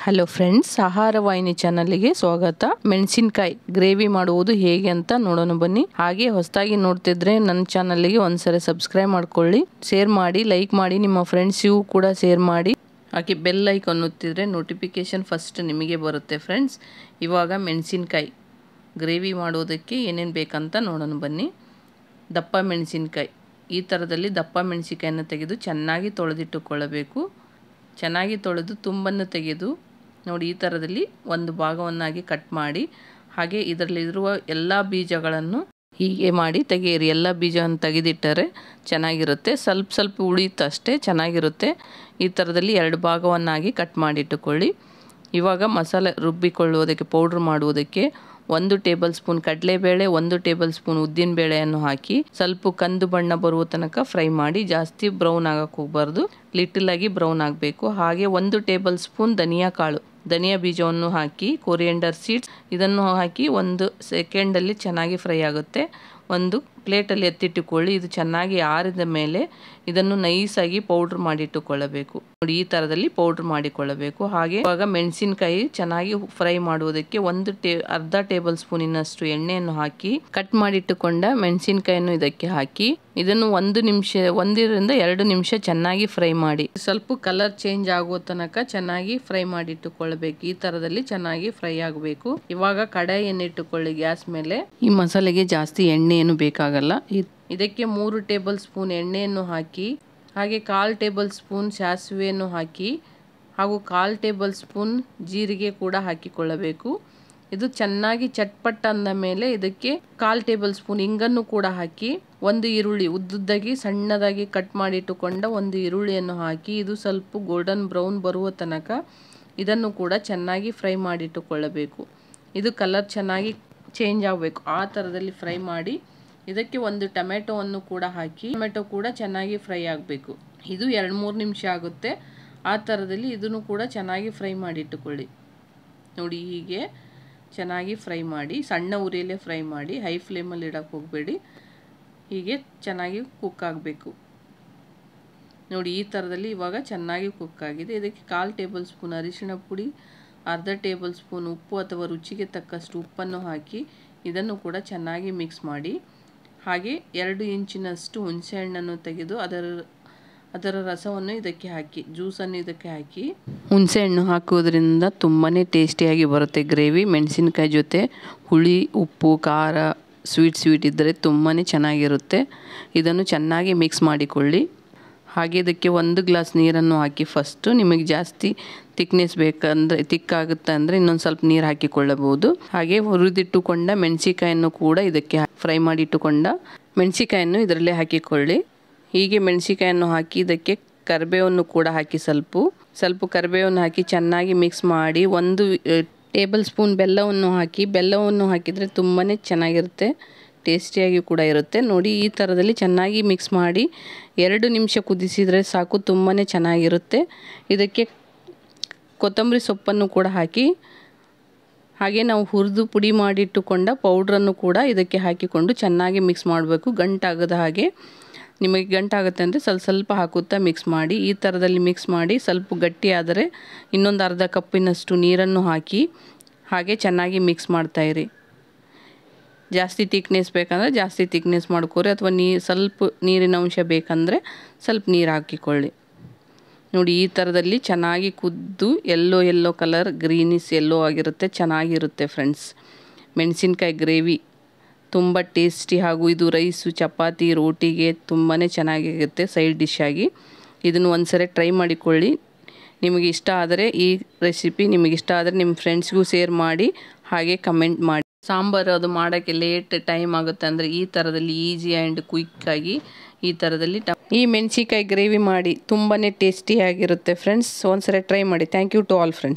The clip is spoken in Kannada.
ಹಲೋ ಫ್ರೆಂಡ್ಸ್, ಆಹಾರ ವಾಹಿನಿ ಚಾನಲ್ಗೆ ಸ್ವಾಗತ. ಮೆಣಸಿನಕಾಯಿ ಗ್ರೇವಿ ಮಾಡುವುದು ಹೇಗೆ ಅಂತ ನೋಡೋಣ ಬನ್ನಿ. ಹಾಗೆ ಹೊಸದಾಗಿ ನೋಡ್ತಿದ್ರೆ ನನ್ನ ಚಾನಲ್ಗೆ ಒಂದ್ಸರಿ ಸಬ್ಸ್ಕ್ರೈಬ್ ಮಾಡ್ಕೊಳ್ಳಿ, ಶೇರ್ ಮಾಡಿ, ಲೈಕ್ ಮಾಡಿ, ನಿಮ್ಮ ಫ್ರೆಂಡ್ಸ್ಗೂ ಕೂಡ ಶೇರ್ ಮಾಡಿ. ಹಾಗೆ ಬೆಲ್ ಐಕಾನ್ ಒತ್ತಿದ್ರೆ ನೋಟಿಫಿಕೇಶನ್ ಫಸ್ಟ್ ನಿಮಗೆ ಬರುತ್ತೆ ಫ್ರೆಂಡ್ಸ್. ಇವಾಗ ಮೆಣಸಿನಕಾಯಿ ಗ್ರೇವಿ ಮಾಡೋದಕ್ಕೆ ಏನೇನು ಬೇಕಂತ ನೋಡೋಣ ಬನ್ನಿ. ದಪ್ಪ ಮೆಣಸಿನಕಾಯಿ, ಈ ಥರದಲ್ಲಿ ದಪ್ಪ ಮೆಣಸಿನಕಾಯಿನ ತೆಗೆದು ಚೆನ್ನಾಗಿ ತೊಳೆದಿಟ್ಟುಕೊಳ್ಳಬೇಕು. ಚೆನ್ನಾಗಿ ತೊಳೆದು ತುಂಬನ್ನು ತೆಗೆದು ನೋಡಿ, ಈ ಥರದಲ್ಲಿ ಒಂದು ಭಾಗವನ್ನಾಗಿ ಕಟ್ ಮಾಡಿ, ಹಾಗೆ ಇದರಲ್ಲಿರುವ ಎಲ್ಲ ಬೀಜಗಳನ್ನು ಹೀಗೆ ಮಾಡಿ ತೆಗೆಯಿರಿ. ಎಲ್ಲ ಬೀಜವನ್ನು ತೆಗೆದಿಟ್ಟರೆ ಚೆನ್ನಾಗಿರುತ್ತೆ. ಸ್ವಲ್ಪ ಉಳಿಯುತ್ತಷ್ಟೇ, ಚೆನ್ನಾಗಿರುತ್ತೆ. ಈ ಥರದಲ್ಲಿ ಎರಡು ಭಾಗವನ್ನಾಗಿ ಕಟ್ ಮಾಡಿಟ್ಟುಕೊಳ್ಳಿ. ಇವಾಗ ಮಸಾಲೆ ರುಬ್ಬಿಕೊಳ್ಳುವುದಕ್ಕೆ, ಪೌಡ್ರ್ ಮಾಡುವುದಕ್ಕೆ 1 ಟೇಬಲ್ ಸ್ಪೂನ್ ಕಡಲೆಬೇಳೆ, 1 ಟೇಬಲ್ ಸ್ಪೂನ್ ಉದ್ದಿನಬೇಳೆಯನ್ನು ಹಾಕಿ ಸ್ವಲ್ಪ ಕಂದು ಬಣ್ಣ ಬರುವ ತನಕ ಫ್ರೈ ಮಾಡಿ. ಜಾಸ್ತಿ ಬ್ರೌನ್ ಆಗಕ್ಕೆ ಹೋಗಬಾರ್ದು, ಲಿಟಲ್ ಆಗಿ ಬ್ರೌನ್ ಆಗಬೇಕು. ಹಾಗೆ 1 ಟೇಬಲ್ ಸ್ಪೂನ್ ಧನಿಯಾ ಬೀಜವನ್ನು ಹಾಕಿ, ಕೊರಿಯಂಡರ್ ಸೀಡ್ಸ್ ಇದನ್ನು ಹಾಕಿ 1 ಸೆಕೆಂಡಲ್ಲಿ ಚೆನ್ನಾಗಿ ಫ್ರೈ ಆಗುತ್ತೆ. ಒಂದು ಪ್ಲೇಟಲ್ಲಿ ಎತ್ತಿಟ್ಟುಕೊಳ್ಳಿ. ಇದು ಚೆನ್ನಾಗಿ ಆರಿದ ಮೇಲೆ ಇದನ್ನು ನೈಸಾಗಿ ಪೌಡ್ರ್ ಮಾಡಿಟ್ಟುಕೊಳ್ಳಬೇಕು. ನೋಡಿ, ಈ ಥರದಲ್ಲಿ ಪೌಡ್ರ್ ಮಾಡಿಕೊಳ್ಳಬೇಕು. ಹಾಗೆ ಇವಾಗ ಮೆಣಸಿನಕಾಯಿ ಚೆನ್ನಾಗಿ ಫ್ರೈ ಮಾಡುವುದಕ್ಕೆ ಅರ್ಧ ಟೇಬಲ್ ಸ್ಪೂನಿನಷ್ಟು ಎಣ್ಣೆಯನ್ನು ಹಾಕಿ, ಕಟ್ ಮಾಡಿಟ್ಟುಕೊಂಡ ಮೆಣಸಿನಕಾಯಿಯನ್ನು ಇದಕ್ಕೆ ಹಾಕಿ ಇದನ್ನು 1 ರಿಂದ 2 ನಿಮಿಷ ಚೆನ್ನಾಗಿ ಫ್ರೈ ಮಾಡಿ. ಸ್ವಲ್ಪ ಕಲರ್ ಚೇಂಜ್ ಆಗೋ ತನಕ ಚೆನ್ನಾಗಿ ಫ್ರೈ ಮಾಡಿಟ್ಟುಕೊಳ್ಳಬೇಕು. ಈ ಥರದಲ್ಲಿ ಚೆನ್ನಾಗಿ ಫ್ರೈ ಆಗಬೇಕು. ಇವಾಗ ಕಡಾಯಿಯನ್ನು ಇಟ್ಟುಕೊಳ್ಳಿ ಗ್ಯಾಸ್ ಮೇಲೆ. ಈ ಮಸಾಲೆಗೆ ಜಾಸ್ತಿ ಎಣ್ಣೆ ಏನು ಬೇಕಾಗಲ್ಲ. ಇದಕ್ಕೆ 3 ಟೇಬಲ್ ಸ್ಪೂನ್ ಎಣ್ಣೆಯನ್ನು ಹಾಕಿ, ಹಾಗೆ 1/4 ಟೇಬಲ್ ಸ್ಪೂನ್ ಸಾಸಿವೆಯನ್ನು ಹಾಕಿ, ಹಾಗೂ 1/4 ಟೇಬಲ್ ಸ್ಪೂನ್ ಜೀರಿಗೆ ಕೂಡ ಹಾಕಿಕೊಳ್ಳಬೇಕು. ಇದು ಚೆನ್ನಾಗಿ ಚಟ್ಪಟ್ ಅಂದ ಮೇಲೆ ಇದಕ್ಕೆ 1/4 ಟೇಬಲ್ ಸ್ಪೂನ್ ಇಂಗನ್ನು ಕೂಡ ಹಾಕಿ, 1 ಈರುಳ್ಳಿ ಉದ್ದುದ್ದಾಗಿ ಸಣ್ಣದಾಗಿ ಕಟ್ ಮಾಡಿಟ್ಟುಕೊಂಡ 1 ಈರುಳ್ಳಿಯನ್ನು ಹಾಕಿ, ಇದು ಸ್ವಲ್ಪ ಗೋಲ್ಡನ್ ಬ್ರೌನ್ ಬರುವ ತನಕ ಇದನ್ನು ಕೂಡ ಚೆನ್ನಾಗಿ ಫ್ರೈ ಮಾಡಿಟ್ಟುಕೊಳ್ಳಬೇಕು. ಇದು ಕಲರ್ ಚೆನ್ನಾಗಿ ಚೇಂಜ್ ಆಗಬೇಕು, ಆ ಥರದಲ್ಲಿ ಫ್ರೈ ಮಾಡಿ. ಇದಕ್ಕೆ 1 ಟೊಮೆಟೊವನ್ನು ಕೂಡ ಹಾಕಿ, ಟೊಮೆಟೊ ಕೂಡ ಚೆನ್ನಾಗಿ ಫ್ರೈ ಆಗಬೇಕು. ಇದು 2-3 ನಿಮಿಷ ಆಗುತ್ತೆ. ಆ ಥರದಲ್ಲಿ ಇದನ್ನು ಕೂಡ ಚೆನ್ನಾಗಿ ಫ್ರೈ ಮಾಡಿಟ್ಟುಕೊಳ್ಳಿ. ನೋಡಿ, ಹೀಗೆ ಚೆನ್ನಾಗಿ ಫ್ರೈ ಮಾಡಿ, ಸಣ್ಣ ಉರಿಯಲ್ಲೇ ಫ್ರೈ ಮಾಡಿ, ಹೈ ಫ್ಲೇಮಲ್ಲಿ ಇಡಕ್ಕೆ ಹೋಗಬೇಡಿ. ಹೀಗೆ ಚೆನ್ನಾಗಿ ಕುಕ್ ಆಗಬೇಕು. ನೋಡಿ, ಈ ಥರದಲ್ಲಿ ಇವಾಗ ಚೆನ್ನಾಗಿ ಕುಕ್ ಆಗಿದೆ. ಇದಕ್ಕೆ 1/4 ಟೇಬಲ್ ಸ್ಪೂನ್ ಅರಿಶಿಣ ಪುಡಿ, ಅರ್ಧ ಟೇಬಲ್ ಸ್ಪೂನ್ ಉಪ್ಪು ಅಥವಾ ರುಚಿಗೆ ತಕ್ಕಷ್ಟು ಉಪ್ಪನ್ನು ಹಾಕಿ ಇದನ್ನು ಕೂಡ ಚೆನ್ನಾಗಿ ಮಿಕ್ಸ್ ಮಾಡಿ. ಹಾಗೆ 2 ಇಂಚಿನಷ್ಟು ಹುಣಸೆಹಣ್ಣನ್ನು ತೆಗೆದು ಅದರ ರಸವನ್ನು ಇದಕ್ಕೆ ಹಾಕಿ, ಜ್ಯೂಸನ್ನು ಇದಕ್ಕೆ ಹಾಕಿ. ಹುಣಸೆಹಣ್ಣು ಹಾಕುವುದರಿಂದ ತುಂಬಾ ಟೇಸ್ಟಿಯಾಗಿ ಬರುತ್ತೆ ಗ್ರೇವಿ. ಮೆಣಸಿನಕಾಯಿ ಜೊತೆ ಹುಳಿ, ಉಪ್ಪು, ಖಾರ, ಸ್ವೀಟ್ ಇದ್ದರೆ ತುಂಬಾ ಚೆನ್ನಾಗಿರುತ್ತೆ. ಇದನ್ನು ಚೆನ್ನಾಗಿ ಮಿಕ್ಸ್ ಮಾಡಿಕೊಳ್ಳಿ. ಹಾಗೆ ಇದಕ್ಕೆ 1 ಗ್ಲಾಸ್ ನೀರನ್ನು ಹಾಕಿ. ಫಸ್ಟು ನಿಮಗೆ ಜಾಸ್ತಿ ತಿಕ್ನೆಸ್ ಬೇಕಂದರೆ, ತಿಕ್ಕಾಗುತ್ತೆ ಅಂದರೆ ಇನ್ನೊಂದು ಸ್ವಲ್ಪ ನೀರು ಹಾಕಿಕೊಳ್ಳಬಹುದು. ಹಾಗೆ ಹುರಿದಿಟ್ಟುಕೊಂಡ ಮೆಣಸಿಕಾಯನ್ನು ಕೂಡ ಇದಕ್ಕೆ ಫ್ರೈ ಮಾಡಿಟ್ಟುಕೊಂಡ ಮೆಣಸಿಕಾಯನ್ನು ಇದರಲ್ಲೇ ಹಾಕಿಕೊಳ್ಳಿ. ಹೀಗೆ ಮೆಣಸಿಕಾಯನ್ನು ಹಾಕಿ ಇದಕ್ಕೆ ಕರಿಬೇವನ್ನು ಕೂಡ ಹಾಕಿ, ಸ್ವಲ್ಪ ಕರಿಬೇವನ್ನು ಹಾಕಿ ಚೆನ್ನಾಗಿ ಮಿಕ್ಸ್ ಮಾಡಿ. 1 ಟೇಬಲ್ ಸ್ಪೂನ್ ಬೆಲ್ಲವನ್ನು ಹಾಕಿ. ಬೆಲ್ಲವನ್ನು ಹಾಕಿದರೆ ತುಂಬಾ ಚೆನ್ನಾಗಿರುತ್ತೆ, ಟೇಸ್ಟಿಯಾಗಿ ಕೂಡ ಇರುತ್ತೆ. ನೋಡಿ, ಈ ಥರದಲ್ಲಿ ಚೆನ್ನಾಗಿ ಮಿಕ್ಸ್ ಮಾಡಿ 2 ನಿಮಿಷ ಕುದಿಸಿದರೆ ಸಾಕು, ತುಂಬಾ ಚೆನ್ನಾಗಿರುತ್ತೆ. ಇದಕ್ಕೆ ಕೊತ್ತಂಬರಿ ಸೊಪ್ಪನ್ನು ಕೂಡ ಹಾಕಿ, ಹಾಗೆ ನಾವು ಹುರಿದು ಪುಡಿ ಮಾಡಿಟ್ಟುಕೊಂಡ ಪೌಡ್ರನ್ನು ಕೂಡ ಇದಕ್ಕೆ ಹಾಕಿಕೊಂಡು ಚೆನ್ನಾಗಿ ಮಿಕ್ಸ್ ಮಾಡಬೇಕು. ಗಂಟಾಗದ ಹಾಗೆ, ನಿಮಗೆ ಗಂಟಾಗುತ್ತೆ ಅಂದರೆ ಸ್ವಲ್ಪ ಹಾಕುತ್ತಾ ಮಿಕ್ಸ್ ಮಾಡಿ. ಈ ಥರದಲ್ಲಿ ಮಿಕ್ಸ್ ಮಾಡಿ ಸ್ವಲ್ಪ ಗಟ್ಟಿ ಆದರೆ ಇನ್ನೊಂದು ಅರ್ಧ ಕಪ್ಪಿನಷ್ಟು ನೀರನ್ನು ಹಾಕಿ ಹಾಗೆ ಚೆನ್ನಾಗಿ ಮಿಕ್ಸ್ ಮಾಡ್ತಾಯಿರಿ. ಜಾಸ್ತಿ ತಿಕ್ನೆಸ್ ಬೇಕಂದರೆ ಜಾಸ್ತಿ ತಿಕ್ನೆಸ್ ಮಾಡ್ಕೊರಿ, ಅಥವಾ ಸ್ವಲ್ಪ ನೀರಿನ ಅಂಶ ಬೇಕಂದರೆ ಸ್ವಲ್ಪ ನೀರು ಹಾಕಿಕೊಳ್ಳಿ. ನೋಡಿ, ಈ ಥರದಲ್ಲಿ ಚೆನ್ನಾಗಿ ಕುದ್ದು ಯೆಲ್ಲೋ ಕಲರ್, ಗ್ರೀನಿಸ್ ಯೆಲ್ಲೋ ಆಗಿರುತ್ತೆ, ಚೆನ್ನಾಗಿರುತ್ತೆ ಫ್ರೆಂಡ್ಸ್. ಮೆಣಸಿನಕಾಯಿ ಗ್ರೇವಿ ತುಂಬ ಟೇಸ್ಟಿ, ಹಾಗೂ ಇದು ರೈಸು, ಚಪಾತಿ, ರೋಟಿಗೆ ತುಂಬಾ ಚೆನ್ನಾಗಿರುತ್ತೆ ಸೈಡ್ ಡಿಶ್ ಆಗಿ. ಇದನ್ನು ಒಂದ್ಸರಿ ಟ್ರೈ ಮಾಡಿಕೊಳ್ಳಿ. ನಿಮಗೆ ಇಷ್ಟ ಆದರೆ, ಈ ರೆಸಿಪಿ ನಿಮಗೆ ಇಷ್ಟ ಆದರೆ ನಿಮ್ಮ ಫ್ರೆಂಡ್ಸ್ಗೂ ಶೇರ್ ಮಾಡಿ, ಹಾಗೆ ಕಮೆಂಟ್ ಮಾಡಿ. ಸಾಂಬಾರು ಅದು ಮಾಡೋಕ್ಕೆ ಟೈಮ್ ಆಗುತ್ತೆ ಅಂದರೆ ಈ ಥರದಲ್ಲಿ ಈಸಿ ಆ್ಯಂಡ್ ಕ್ವಿಕ್ಕಾಗಿ ಈ ಥರದಲ್ಲಿ ಈ ಮೆಣಸಿನಕಾಯಿ ಗ್ರೇವಿ ಮಾಡಿ. ತುಂಬಾ ಟೇಸ್ಟಿಯಾಗಿರುತ್ತೆ ಫ್ರೆಂಡ್ಸ್. ಒಂದ್ಸರಿ ಟ್ರೈ ಮಾಡಿ. Thank you to all friends.